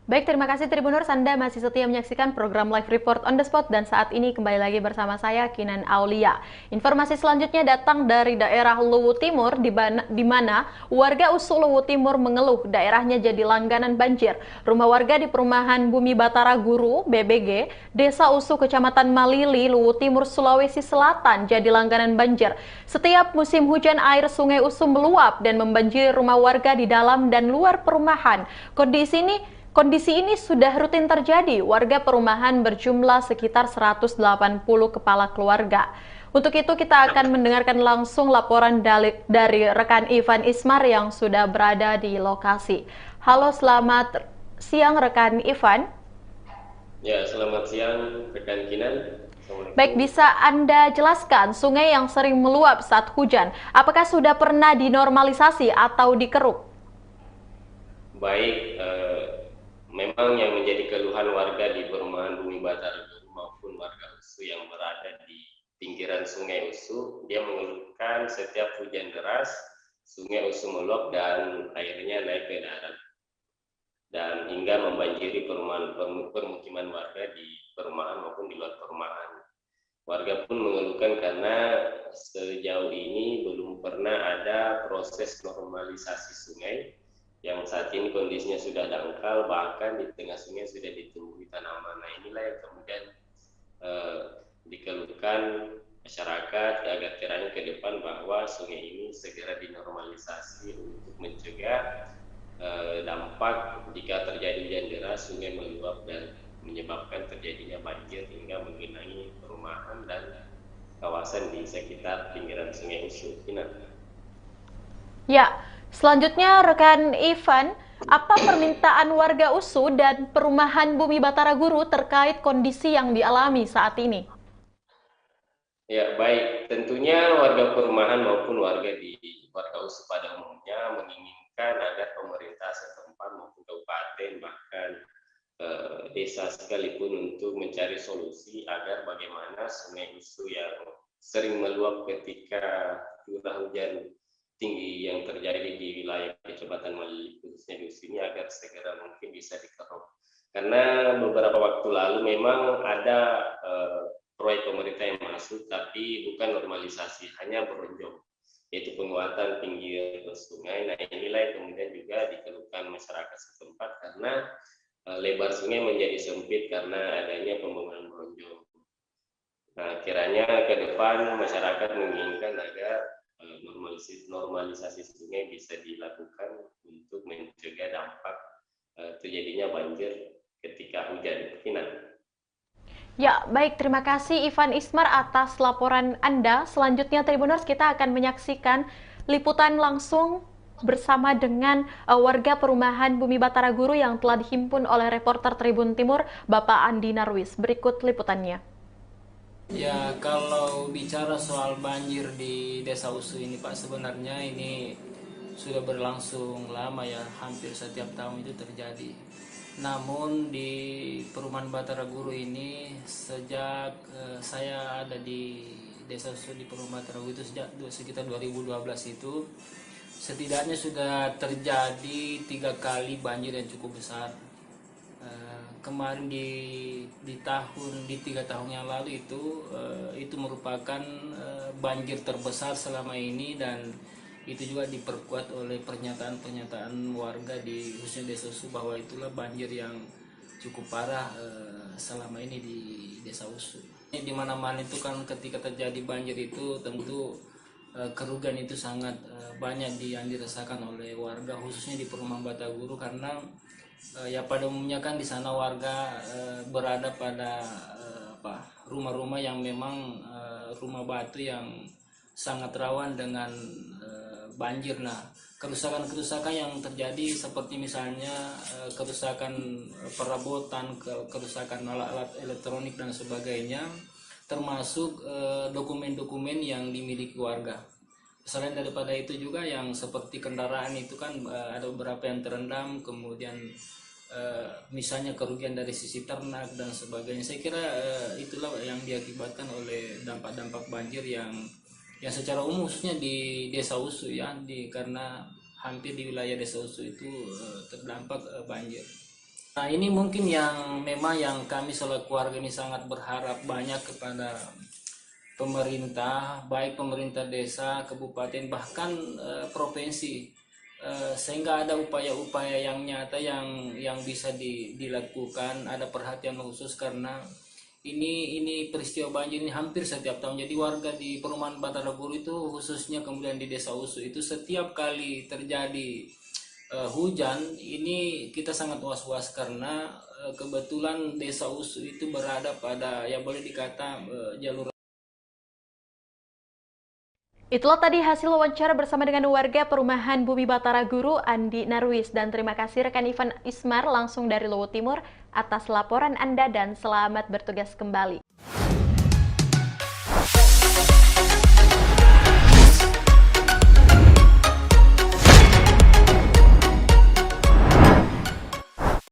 Baik, terima kasih Tribuners, Anda masih setia menyaksikan program Live Report on the Spot dan saat ini kembali lagi bersama saya Kinan Aulia. Informasi selanjutnya datang dari daerah Luwu Timur di mana warga USU Luwu Timur mengeluh daerahnya jadi langganan banjir. Rumah warga di perumahan Bumi Batara Guru (BBG), Desa USU Kecamatan Malili, Luwu Timur, Sulawesi Selatan jadi langganan banjir. Setiap musim hujan air Sungai USU meluap dan membanjiri rumah warga di dalam dan luar perumahan. Kondisi ini sudah rutin terjadi. Warga perumahan berjumlah sekitar 180 kepala keluarga. Untuk itu kita akan mendengarkan langsung laporan dari rekan Ivan Ismar yang sudah berada di lokasi. Halo, selamat siang rekan Ivan. Ya, selamat siang rekan Kinan. Baik, bisa Anda jelaskan sungai yang sering meluap saat hujan, apakah sudah pernah dinormalisasi atau dikeruk? Baik, memang yang menjadi keluhan warga di perumahan Bumi Batara maupun warga USU yang berada di pinggiran Sungai USU, dia mengeluhkan setiap hujan deras, Sungai USU meluap dan airnya naik ke darat dan hingga membanjiri permukiman warga di perumahan maupun di luar perumahan. Warga pun mengeluhkan karena sejauh ini belum pernah ada proses normalisasi sungai yang saat ini kondisinya sudah dangkal, bahkan di tengah sungai sudah ditumbuhi tanaman. Nah, inilah yang kemudian dikeluhkan masyarakat agar kiranya ke depan bahwa sungai ini segera dinormalisasi untuk mencegah dampak jika terjadi hujan deras, sungai meluap dan menyebabkan terjadinya banjir hingga menggenangi perumahan dan kawasan di sekitar pinggiran Sungai USU. Ya, selanjutnya rekan Ivan, apa permintaan warga USU dan perumahan Bumi Batara Guru terkait kondisi yang dialami saat ini? Ya, baik. Tentunya warga perumahan maupun warga USU pada umumnya menginginkan agar pemerintah setempat maupun kabupaten bahkan desa sekalipun untuk mencari solusi agar bagaimana Sungai USU yang sering meluap ketika curah hujan tinggi yang terjadi di wilayah Kecamatan Malili khususnya di USU ini agar segera mungkin bisa dikeruk. Karena beberapa waktu lalu memang ada proyek pemerintah yang masuk tapi bukan normalisasi, hanya berunjung, yaitu penguatan pinggir sungai. Nah, inilah yang kemudian juga dikeluhkan masyarakat setempat karena lebar sungai menjadi sempit karena adanya pembangunan berunjung. Nah, kiranya ke depan masyarakat menginginkan agar normalisasi sungai bisa dilakukan untuk mencegah dampak terjadinya banjir ketika hujan. Ya, baik, terima kasih Ivan Ismar atas laporan Anda. Selanjutnya Tribuners, kita akan menyaksikan liputan langsung bersama dengan warga perumahan Bumi Batara Guru yang telah dihimpun oleh reporter Tribun Timur, Bapak Andi Narwis. Berikut liputannya. Ya, kalau bicara soal banjir di Desa USU ini Pak, sebenarnya ini sudah berlangsung lama ya, hampir setiap tahun itu terjadi. Namun di perumahan Batara Guru ini sejak saya ada di Desa USU di perumahan Batara Guru itu sejak sekitar 2012 itu setidaknya sudah terjadi 3 kali banjir yang cukup besar. Kemarin di 3 tahun yang lalu itu merupakan banjir terbesar selama ini, dan itu juga diperkuat oleh pernyataan warga di khususnya Desa USU bahwa itulah banjir yang cukup parah selama ini di Desa USU. Di mana-mana itu kan ketika terjadi banjir itu tentu kerugian itu sangat banyak yang dirasakan oleh warga khususnya di perumahan Batara Guru, karena ya pada umumnya kan di sana warga berada pada rumah-rumah yang memang rumah batu yang sangat rawan dengan banjir. Nah, kerusakan-kerusakan yang terjadi seperti misalnya kerusakan perabotan, kerusakan alat-alat elektronik dan sebagainya, termasuk dokumen-dokumen yang dimiliki warga. Selain daripada itu juga yang seperti kendaraan itu kan ada beberapa yang terendam, kemudian misalnya kerugian dari sisi ternak dan sebagainya. Saya kira itulah yang diakibatkan oleh dampak-dampak banjir yang secara umum khususnya di Desa Usu ya, karena hampir di wilayah Desa Usu itu terdampak banjir. Nah, ini mungkin yang memang yang kami selaku keluarga ini sangat berharap banyak kepada pemerintah, baik pemerintah desa, kabupaten, bahkan provinsi, sehingga ada upaya-upaya yang nyata yang bisa dilakukan, ada perhatian khusus karena ini peristiwa banjir ini hampir setiap tahun. Jadi warga di perumahan Batara Guru itu khususnya kemudian di Desa Usu itu setiap kali terjadi hujan ini kita sangat was-was karena kebetulan Desa Usu itu berada pada ya boleh dikata jalur. Itulah tadi hasil wawancara bersama dengan warga perumahan Bumi Batara Guru, Andi Narwis. Dan terima kasih rekan Ivan Ismar langsung dari Luwu Timur atas laporan Anda dan selamat bertugas kembali.